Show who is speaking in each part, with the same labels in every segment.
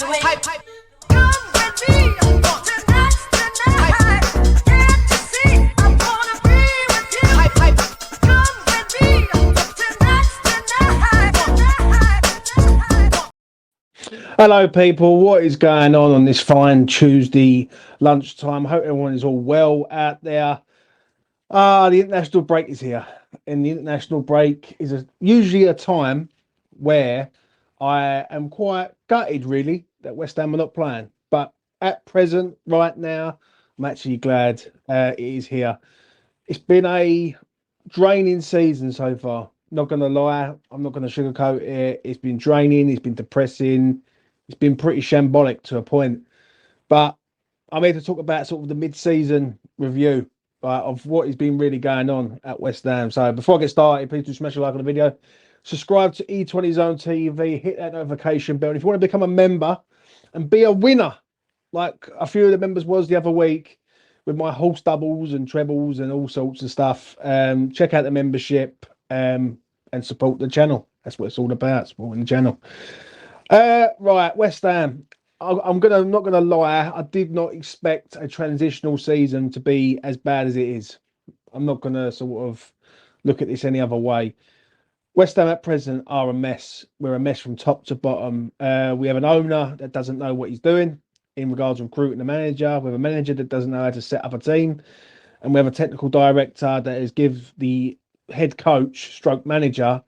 Speaker 1: hype, hype. Come with me tonight. Get to see, I wanna be with you. Hype, hype. Come with me tonight.
Speaker 2: Hello, people. What is going on this fine Tuesday lunchtime? Hope everyone is all well out there. The international break is here, and the international break is usually a time where I am quite gutted, really, that West Ham are not playing. But at present, right now, I'm actually glad it is here. It's been a draining season so far. Not gonna lie, I'm not gonna sugarcoat it. It's been draining. It's been depressing. It's been pretty shambolic to a point. But I'm here to talk about sort of the mid-season review of what has been really going on at West Ham. So before I get started, please do smash a like on the video. Subscribe to E20 Zone TV. Hit that notification bell. And if you want to become a member and be a winner, like a few of the members was the other week, with my horse doubles and trebles and all sorts of stuff, check out the membership and support the channel. That's what it's all about, supporting the channel. Right, West Ham. I'm not gonna lie. I did not expect a transitional season to be as bad as it is. I'm not gonna sort of look at this any other way. West Ham at present are a mess. We're a mess from top to bottom. We have an owner that doesn't know what he's doing in regards to recruiting a manager. We have a manager that doesn't know how to set up a team, and we have a technical director that has give the head coach, stroke manager,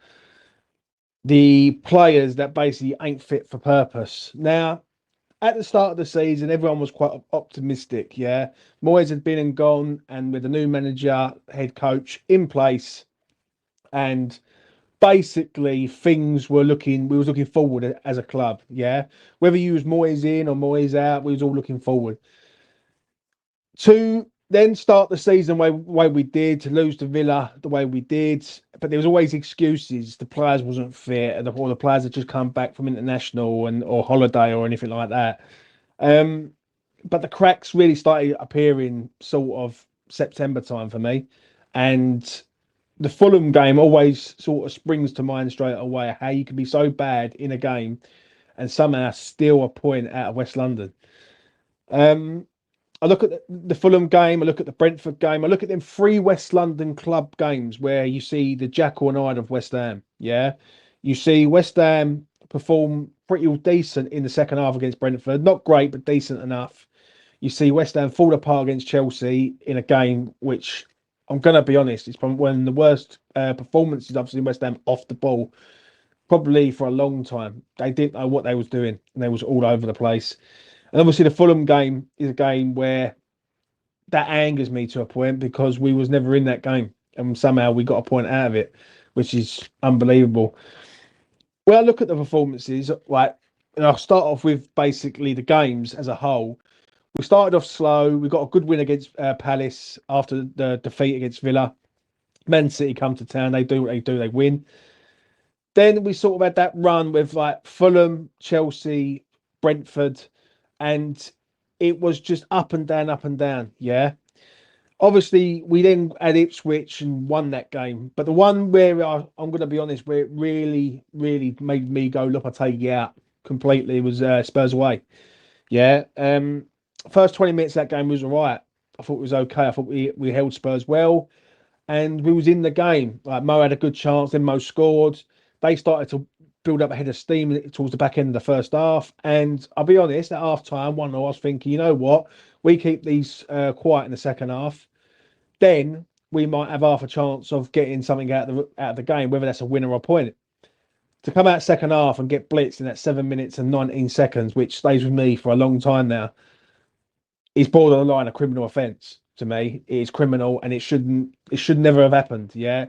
Speaker 2: the players that basically ain't fit for purpose. Now, at the start of the season, everyone was quite optimistic. Yeah, Moyes had been and gone, and with a new manager, head coach in place, and basically things were looking. We was looking forward as a club. Yeah, whether you was Moyes in or Moyes out, we was all looking forward to then start the season the way we did, to lose to Villa the way we did. But there was always excuses. The players wasn't fit, or the players had just come back from international or holiday or anything like that. But the cracks really started appearing sort of September time for me. And the Fulham game always sort of springs to mind straight away, how you can be so bad in a game and somehow steal a point out of West London. I look at the Fulham game, I look at the Brentford game, I look at them three West London club games where you see the Jackal and Hyde of West Ham. Yeah. You see West Ham perform pretty decent in the second half against Brentford. Not great, but decent enough. You see West Ham fall apart against Chelsea in a game which, I'm going to be honest, it's probably one of the worst performances I've seen West Ham off the ball, probably for a long time. They didn't know what they was doing, and they was all over the place. And obviously the Fulham game is a game where that angers me to a point, because we was never in that game and somehow we got a point out of it, which is unbelievable. When I look at the performances, right, and I'll start off with basically the games as a whole. We started off slow. We got a good win against Palace after the defeat against Villa. Man City come to town. They do what they do. They win. Then we sort of had that run with like Fulham, Chelsea, Brentford, and it was just up and down, up and down. Yeah. Obviously, we then had Ipswich and won that game. But the one where I'm going to be honest, where it really, really made me go Lopetegui out completely was Spurs away. Yeah. First 20 minutes of that game was all right. I thought it was okay. I thought we held Spurs well, and we was in the game. Like Mo had a good chance, then Mo scored. They started to build up a head of steam towards the back end of the first half. And I'll be honest, at half time, 1-0, I was thinking, you know what? We keep these quiet in the second half, then we might have half a chance of getting something out of the game, whether that's a win or a point. To come out second half and get blitzed in that 7 minutes and 19 seconds, which stays with me for a long time now, is borderline a criminal offence to me. It is criminal, and it should never have happened. Yeah.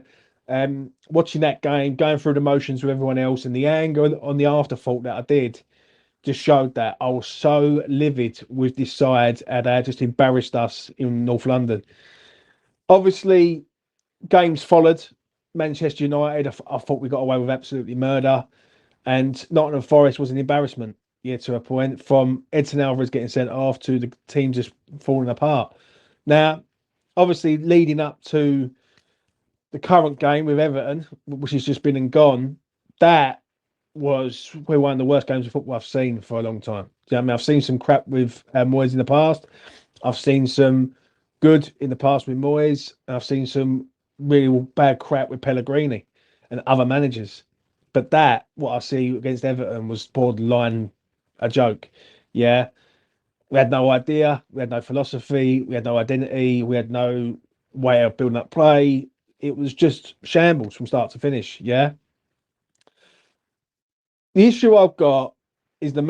Speaker 2: Watching that game, going through the motions with everyone else, and the anger on the afterthought that I did just showed that I was so livid with this side, and they just embarrassed us in North London. Obviously, games followed. Manchester United, I thought we got away with absolutely murder, and Nottingham Forest was an embarrassment. Yeah, to a point, from Edson Alvarez getting sent off to the team just falling apart. Now, obviously, leading up to the current game with Everton, which has just been and gone, that was probably one of the worst games of football I've seen for a long time. Do you know what I mean? I've seen some crap with Moyes in the past. I've seen some good in the past with Moyes, and I've seen some really bad crap with Pellegrini and other managers. But that, what I see against Everton, was borderline a joke. Yeah, we had no idea, we had no philosophy, we had no identity, we had no way of building up play. It was just shambles from start to finish. Yeah. The issue I've got is the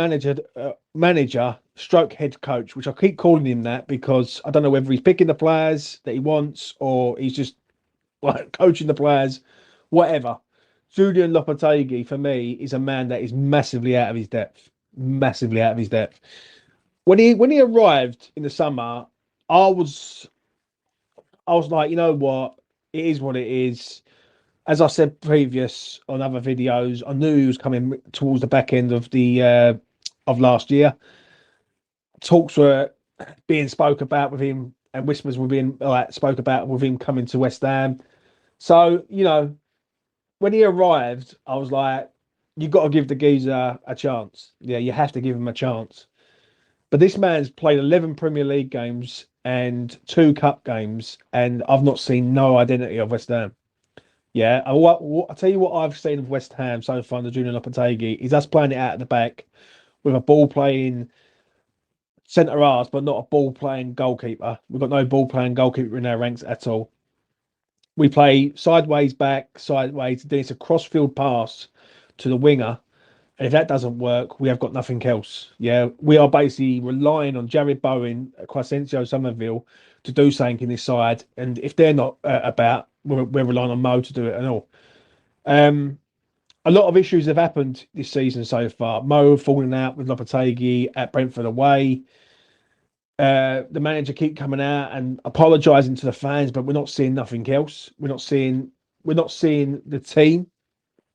Speaker 2: manager stroke head coach, which I keep calling him that because I don't know whether he's picking the players that he wants or he's just like coaching the players, whatever. Julian Lopetegui for me is a man that is massively out of his depth, massively out of his depth. When he arrived in the summer, I was I was like, you know what, it is what it is. As I said previous on other videos, I knew he was coming towards the back end of last year. Talks were being spoke about with him, and whispers were being spoke about with him coming to West Ham. So when he arrived, I was like, you've got to give the geezer a chance. Yeah, you have to give him a chance. But this man's played 11 Premier League games and 2 cup games, and I've not seen no identity of West Ham. Yeah, I'll tell you what I've seen of West Ham so far under Junior Lopetegui is us playing it out at the back with a ball playing centre halves, but not a ball playing goalkeeper. We've got no ball playing goalkeeper in our ranks at all. We play sideways back, sideways, then it's a cross field pass to the winger. And if that doesn't work, we have got nothing else. Yeah, we are basically relying on Jared Bowen, Crescencio Somerville to do something in this side. And if they're not about, we're relying on Mo to do it and all. Um, a lot of issues have happened this season so far. Mo falling out with Lopetegui at Brentford away. The manager keep coming out and apologising to the fans, but we're not seeing nothing else. We're not seeing the team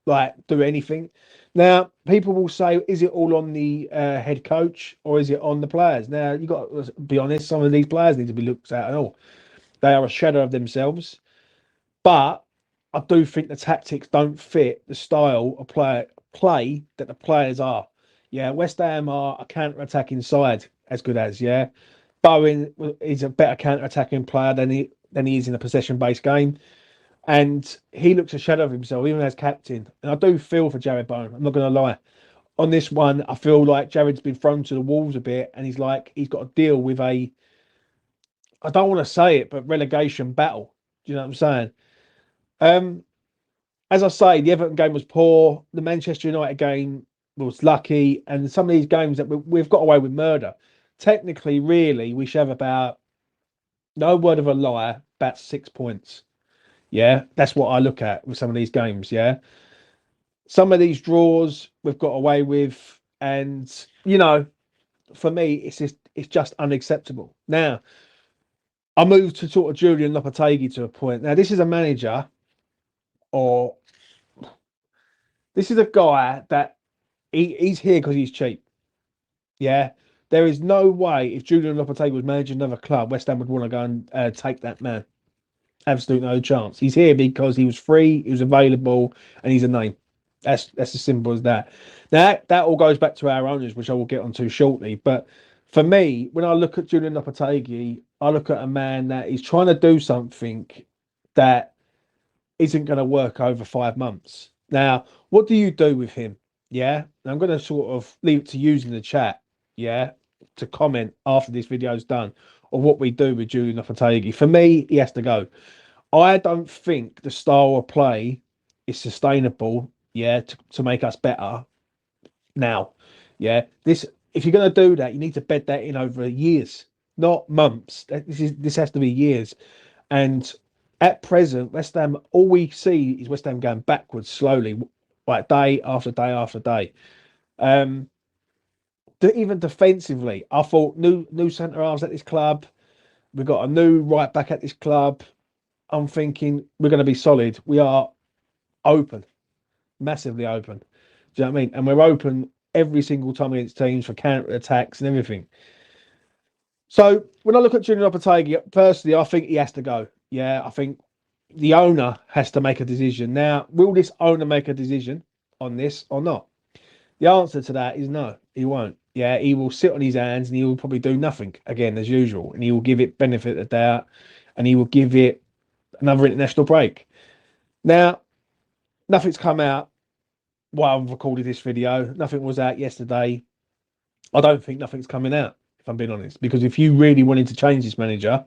Speaker 2: like do anything. Now, people will say, is it all on the head coach or is it on the players? Now, you got to be honest, some of these players need to be looked at and all. They are a shadow of themselves. But I do think the tactics don't fit the style of play that the players are. Yeah, West Ham are a counter-attacking side as good as, yeah. Bowen is a better counter-attacking player than he is in a possession-based game. And he looks a shadow of himself, even as captain. And I do feel for Jared Bowen. I'm not going to lie. On this one, I feel like Jared's been thrown to the wolves a bit, and he's got to deal with I don't want to say it, but relegation battle. Do you know what I'm saying? Um, as I say, the Everton game was poor. The Manchester United game was lucky, and some of these games that we've got away with murder. Technically, really, we should have about no word of a lie, about 6 points. Yeah, that's what I look at with some of these games. Yeah, some of these draws we've got away with, and for me, it's just unacceptable. Now, I moved to sort of Julian Lopetegui to a point. Now, this is a manager, or this is a guy that he's here because he's cheap. Yeah, there is no way if Julian Lopetegui was managing another club, West Ham would want to go and take that man. Absolutely no chance. He's here because he was free, he was available, and he's a name. That's as simple as that. Now that all goes back to our owners, which I will get onto shortly. But for me, when I look at Julian Lopetegui, I look at a man that is trying to do something that isn't going to work over 5 months. Now, what do you do with him? Yeah, and I'm going to sort of leave it to you in the chat. Yeah, to comment after this video is done of what we do with Julian Lopetegui. For me, he has to go. I don't think the style of play is sustainable. Yeah, to make us better now. Yeah, if you're going to do that, you need to bed that in over years, not months. This has to be years. And at present, West Ham, all we see is West Ham going backwards slowly, like day after day after day. Um, even defensively, I thought new centre halves at this club. We've got a new right back at this club. I'm thinking we're going to be solid. We are open, massively open. Do you know what I mean? And we're open every single time against teams for counter attacks and everything. So when I look at Julian Lopetegui, personally, I think he has to go. Yeah, I think the owner has to make a decision. Now, will this owner make a decision on this or not? The answer to that is no, he won't. Yeah, he will sit on his hands and he will probably do nothing again as usual, and he will give it benefit of the doubt, and he will give it another international break. Now, nothing's come out while I've recorded this video. Nothing was out yesterday. I don't think nothing's coming out, if I'm being honest, because if you really wanted to change this manager,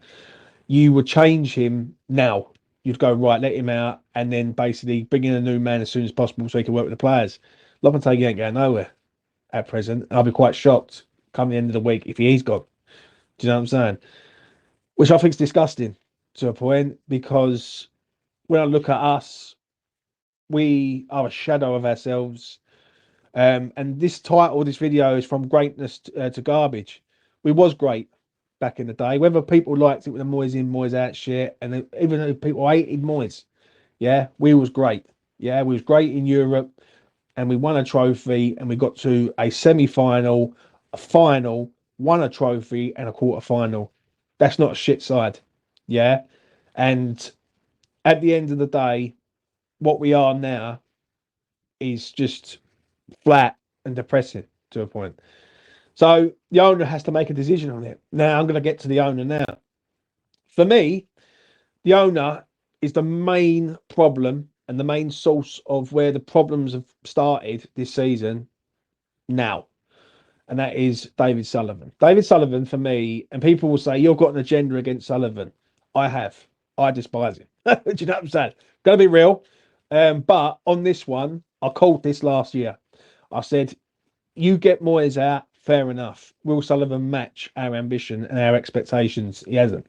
Speaker 2: you would change him now. You'd go right, let him out, and then basically bring in a new man as soon as possible so he can work with the players. Lopetegui ain't going nowhere at present. I'll be quite shocked come the end of the week if he's gone. Do you know what I'm saying? Which I think is disgusting to a point because when I look at us, we are a shadow of ourselves. And this title, this video is from greatness to garbage. We was great back in the day. Whether people liked it with the Moyes in, Moyes out shit, and even though people hated Moyes, yeah, we was great. Yeah, we was great in Europe, and we won a trophy, and we got to a semi-final, a final, won a trophy, and a quarter-final. That's not a shit side, yeah. And at the end of the day, what we are now is just flat and depressing to a point. So the owner has to make a decision on it. Now I'm going to get to the owner now. For me, the owner is the main problem and the main source of where the problems have started this season now. And that is David Sullivan. David Sullivan, for me, and people will say, you've got an agenda against Sullivan. I have. I despise him. Do you know what I'm saying? Gotta be real. But on this one, I called this last year. I said, you get Moyes out, fair enough. Will Sullivan match our ambition and our expectations? He hasn't.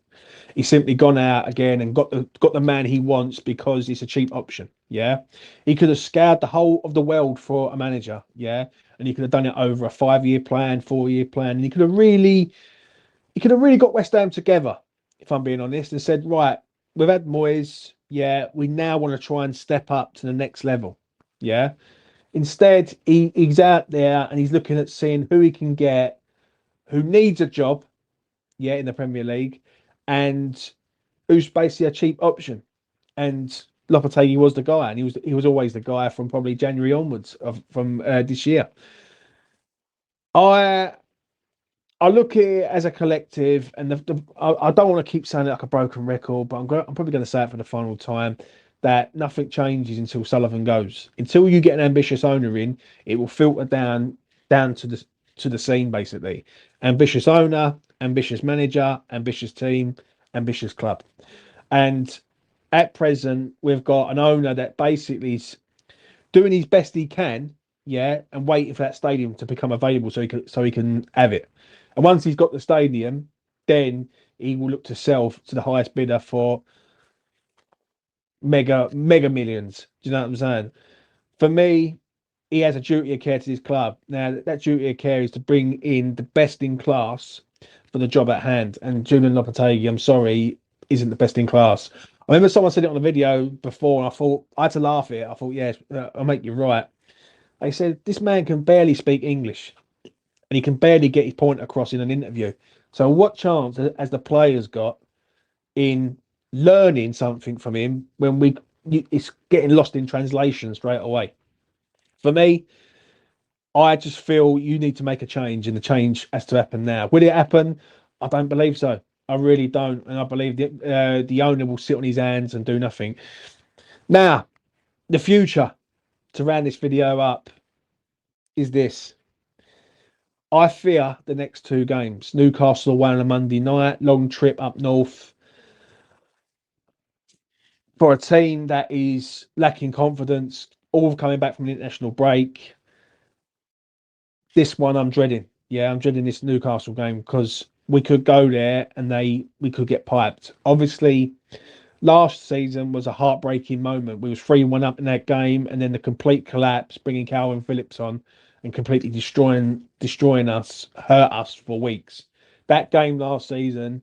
Speaker 2: He's simply gone out again and got the man he wants because it's a cheap option. Yeah, he could have scoured the whole of the world for a manager. Yeah, and he could have done it over a 5-year plan, 4-year plan, and he could have really got West Ham together. If I'm being honest, and said, right, we've had Moyes. Yeah, we now want to try and step up to the next level. Yeah. Instead, he's out there and he's looking at seeing who he can get, who needs a job, yeah, in the Premier League, and who's basically a cheap option. And Lopetegui was the guy, and he was always the guy from probably January onwards from this year. I I look at it as a collective, and I don't want to keep saying it like a broken record, but I'm probably going to say it for the final time that nothing changes until Sullivan goes. Until you get an ambitious owner in, it will filter down to the scene basically. Ambitious owner, ambitious manager, ambitious team, ambitious club, and at present we've got an owner that basically is doing his best he can, yeah, and waiting for that stadium to become available so he can have it. And once he's got the stadium, then he will look to sell to the highest bidder for mega millions. Do you know what I'm saying? For me, he has a duty of care to his club. Now that duty of care is to bring in the best in class for the job at hand. And Julian Lopetegui, I'm sorry, isn't the best in class. I remember someone said it on a video before, and I thought I had to laugh at it. I thought, yes, I'll make you right. They said this man can barely speak English and he can barely get his point across in an interview. So, what chance has the players got in learning something from him when it's getting lost in translation straight away? For me, I just feel you need to make a change, and the change has to happen now. Will it happen? I don't believe so. I really don't, and I believe that the owner will sit on his hands and do nothing. Now, the future to round this video up is this. I fear the next two games. Newcastle away on a Monday night, long trip up north for a team that is lacking confidence, all coming back from an international break. This one I'm dreading. Yeah, I'm dreading this Newcastle game because we could go there and we could get piped. Obviously, last season was a heartbreaking moment. We was 3-1 up in that game, and then the complete collapse, bringing Calvin Phillips on and completely destroying us, hurt us for weeks. That game last season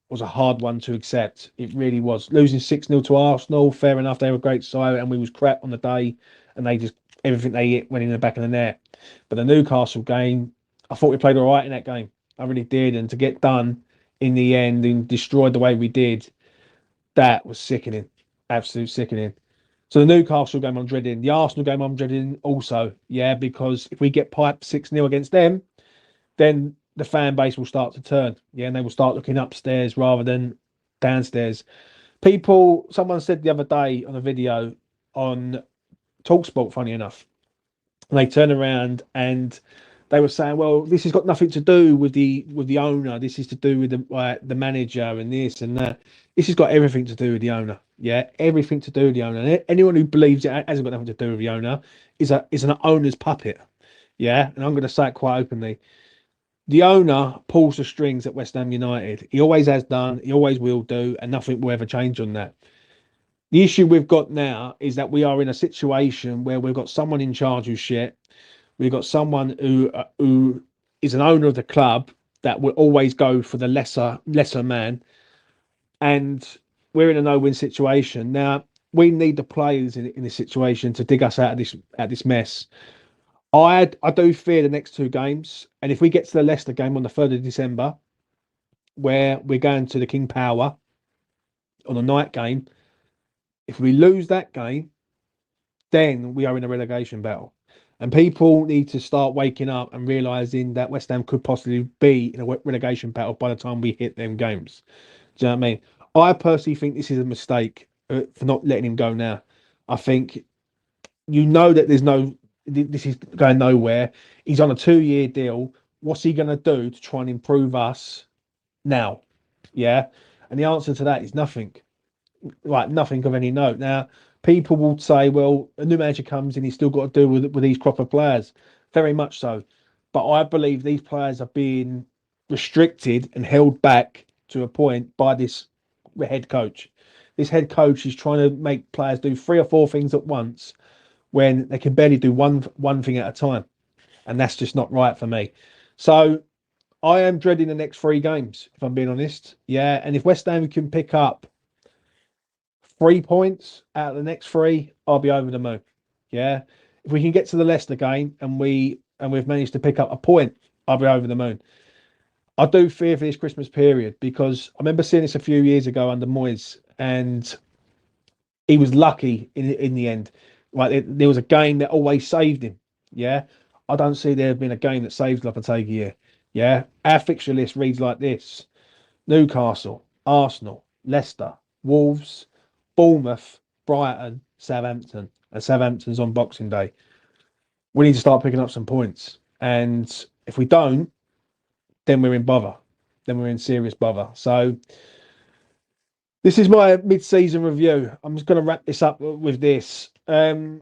Speaker 2: was a hard one to accept. It really was. Losing 6-0 to Arsenal, fair enough, they were a great side, and we was crap on the day, and they just everything they hit went in the back of the net. But the Newcastle game, I thought we played all right in that game. I really did, and to get done in the end and destroyed the way we did, that was sickening, absolute sickening. So the Newcastle game I'm dreading, the Arsenal game I'm dreading also, yeah, because if we get piped 6-0 against them, then the fan base will start to turn, yeah, and they will start looking upstairs rather than downstairs. Someone said the other day on a video on Talksport, funny enough, and they turn around and they were saying, "Well, this has got nothing to do with the owner. This is to do with the manager and this and that. This has got everything to do with the owner. Yeah, everything to do with the owner. And anyone who believes it hasn't got nothing to do with the owner is an owner's puppet. Yeah, and I'm going to say it quite openly. The owner pulls the strings at West Ham United. He always has done. He always will do, and nothing will ever change on that. The issue we've got now is that we are in a situation where we've got someone in charge who's shit. We've got someone who is an owner of the club that will always go for the lesser man, and we're in a no-win situation now. We need the players in this situation to dig us out of this mess. I do fear the next two games, and if we get to the Leicester game on the 3rd of December, where we're going to the King Power on a night game, if we lose that game, then we are in a relegation battle. And people need to start waking up and realizing that West Ham could possibly be in a relegation battle by the time we hit them games. Do you know what I mean? I personally think this is a mistake for not letting him go now. I think that this is going nowhere. He's on a 2-year deal. What's he going to do to try and improve us now? Yeah. And the answer to that is nothing. Like nothing of any note. Now, people will say, well, a new manager comes in, he's still got to do with these crop of players. Very much so. But I believe these players are being restricted and held back to a point by this head coach. This head coach is trying to make players do 3 or 4 things at once when they can barely do one thing at a time. And that's just not right for me. So I am dreading the next 3 games, if I'm being honest. Yeah. And if West Ham can pick up 3 points out of the next 3, I'll be over the moon. Yeah. If we can get to the Leicester game and we've managed to pick up a point, I'll be over the moon. I do fear for this Christmas period because I remember seeing this a few years ago under Moyes, and he was lucky in the end. Like there was a game that always saved him. Yeah. I don't see there been a game that saves Lopetegui here. Yeah. Our fixture list reads like this: Newcastle, Arsenal, Leicester, Wolves, Bournemouth, Brighton, Southampton, and Southampton's on Boxing Day. We need to start picking up some points, and if we don't, then we're in bother. Then we're in serious bother. So this is my mid-season review. I'm just going to wrap this up with this. I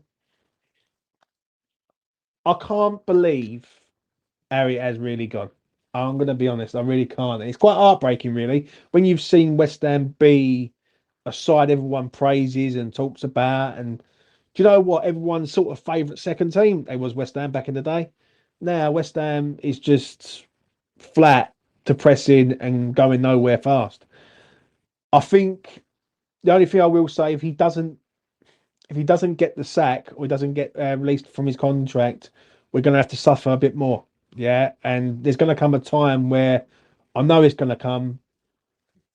Speaker 2: can't believe how it has really gone. I'm going to be honest. I really can't. It's quite heartbreaking, really, when you've seen West Ham be a side everyone praises and talks about. And do you know what? Everyone's sort of favourite second team, they was West Ham back in the day. Now West Ham is just flat, depressing, and going nowhere fast. I think the only thing I will say, if he doesn't get the sack or he doesn't get released from his contract, we're going to have to suffer a bit more. Yeah, and there's going to come a time where I know it's going to come.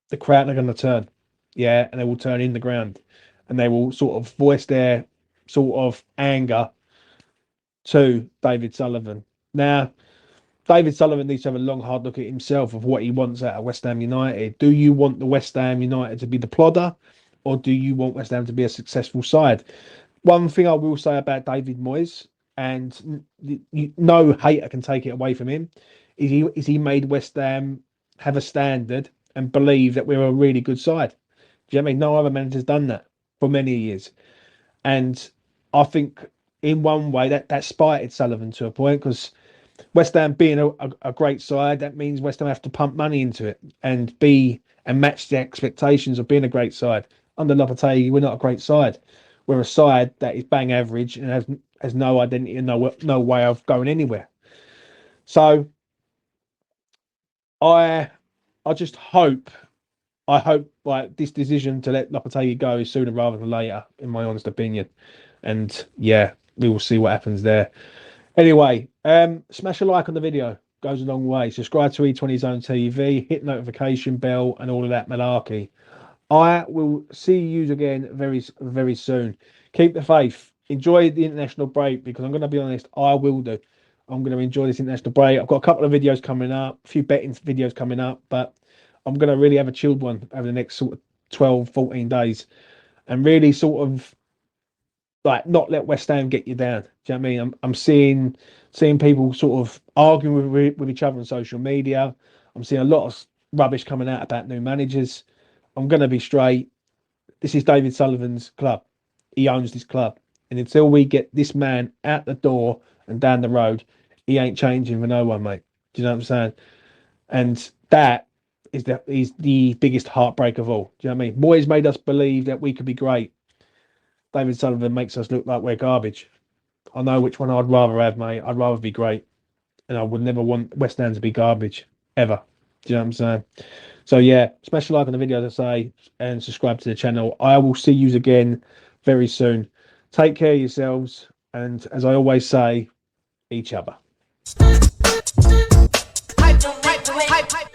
Speaker 2: The crowd are going to turn. Yeah, and they will turn in the ground, and they will sort of voice their sort of anger to David Sullivan. Now, David Sullivan needs to have a long, hard look at himself of what he wants out of West Ham United. Do you want the West Ham United to be the plodder, or do you want West Ham to be a successful side? One thing I will say about David Moyes, and no hater can take it away from him, is he made West Ham have a standard and believe that we're a really good side. Do you know what I mean? No other manager's done that for many years. And I think in one way that spited Sullivan to a point, because West Ham being a great side, that means West Ham have to pump money into it and match the expectations of being a great side. Under Lopetegui, we're not a great side. We're a side that is bang average and has no identity and no way of going anywhere. So I just hope like this decision to let Lopetegui go is sooner rather than later, in my honest opinion. And yeah, we will see what happens there. Anyway, smash a like on the video. Goes a long way. Subscribe to E20 Zone TV, hit notification bell and all of that malarkey. I will see you again very soon. Keep the faith. Enjoy the international break, because I'm going to be honest, I will do. I'm going to enjoy this international break. I've got a couple of videos coming up, a few betting videos coming up, but I'm going to really have a chilled one over the next sort of 12, 14 days, and really sort of like not let West Ham get you down. Do you know what I mean? I'm seeing people sort of arguing with each other on social media. I'm seeing a lot of rubbish coming out about new managers. I'm going to be straight. This is David Sullivan's club. He owns this club. And until we get this man out the door and down the road, he ain't changing for no one, mate. Do you know what I'm saying? And that is the biggest heartbreak of all. Do you know what I mean? Moyes made us believe that we could be great. David Sullivan makes us look like we're garbage. I know which one I'd rather have, mate. I'd rather be great. And I would never want West Ham to be garbage. Ever. Do you know what I'm saying? So yeah, smash a like on the video, as I say, and subscribe to the channel. I will see you again very soon. Take care of yourselves, and as I always say, each other.
Speaker 1: Hype, hype, hype, hype.